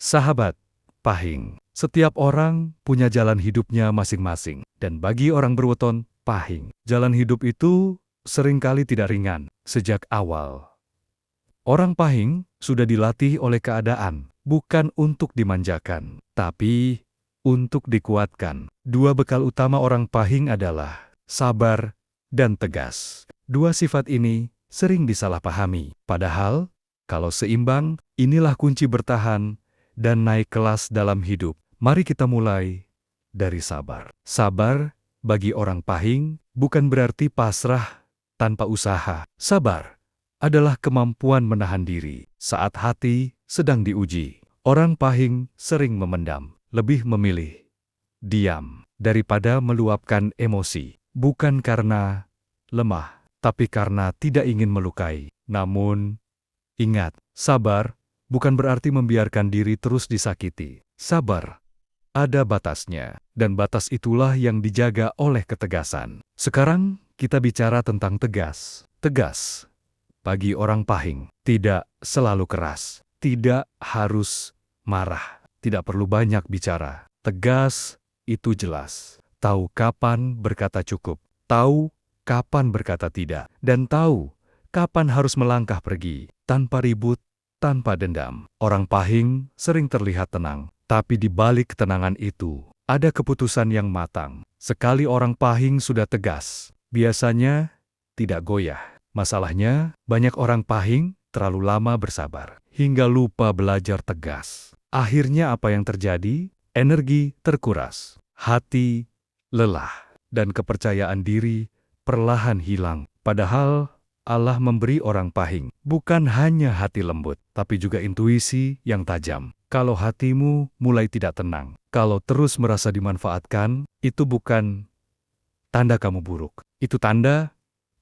Sahabat Pahing. Setiap orang punya jalan hidupnya masing-masing. Dan bagi orang berweton Pahing, jalan hidup itu seringkali tidak ringan sejak awal. Orang Pahing sudah dilatih oleh keadaan, bukan untuk dimanjakan, tapi untuk dikuatkan. Dua bekal utama orang Pahing adalah sabar dan tegas. Dua sifat ini sering disalahpahami. Padahal, kalau seimbang, inilah kunci bertahan dan naik kelas dalam hidup. Mari kita mulai dari sabar. Sabar bagi orang Pahing bukan berarti pasrah tanpa usaha. Sabar adalah kemampuan menahan diri saat hati sedang diuji. Orang Pahing sering memendam, lebih memilih diam daripada meluapkan emosi. Bukan karena lemah, tapi karena tidak ingin melukai. Namun, ingat, sabar bukan berarti membiarkan diri terus disakiti. Sabar ada batasnya, dan batas itulah yang dijaga oleh ketegasan. Sekarang kita bicara tentang tegas. Tegas bagi orang Pahing tidak selalu keras, tidak harus marah, tidak perlu banyak bicara. Tegas itu jelas, tahu kapan berkata cukup, tahu kapan berkata tidak, dan tahu kapan harus melangkah pergi tanpa ribut, tanpa dendam. Orang Pahing sering terlihat tenang, tapi di balik ketenangan itu ada keputusan yang matang. Sekali orang Pahing sudah tegas, biasanya tidak goyah. Masalahnya, banyak orang Pahing terlalu lama bersabar, hingga lupa belajar tegas. Akhirnya apa yang terjadi? Energi terkuras, hati lelah, dan kepercayaan diri perlahan hilang. Padahal Allah memberi orang Pahing bukan hanya hati lembut, tapi juga intuisi yang tajam. Kalau hatimu mulai tidak tenang, kalau terus merasa dimanfaatkan, itu bukan tanda kamu buruk. Itu tanda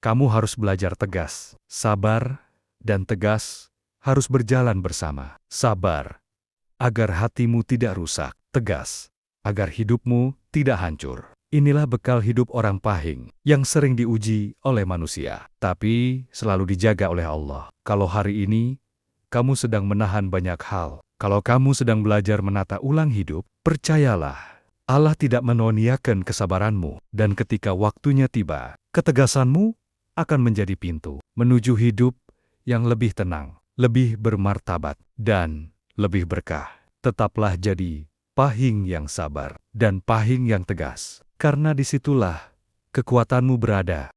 kamu harus belajar tegas. Sabar dan tegas harus berjalan bersama. Sabar agar hatimu tidak rusak. Tegas agar hidupmu tidak hancur. Inilah bekal hidup orang Pahing yang sering diuji oleh manusia, tapi selalu dijaga oleh Allah. Kalau hari ini kamu sedang menahan banyak hal, kalau kamu sedang belajar menata ulang hidup, percayalah, Allah tidak menoniakan kesabaranmu. Dan ketika waktunya tiba, ketegasanmu akan menjadi pintu menuju hidup yang lebih tenang, lebih bermartabat, dan lebih berkah. Tetaplah jadi Pahing yang sabar dan Pahing yang tegas, karena disitulah kekuatanmu berada.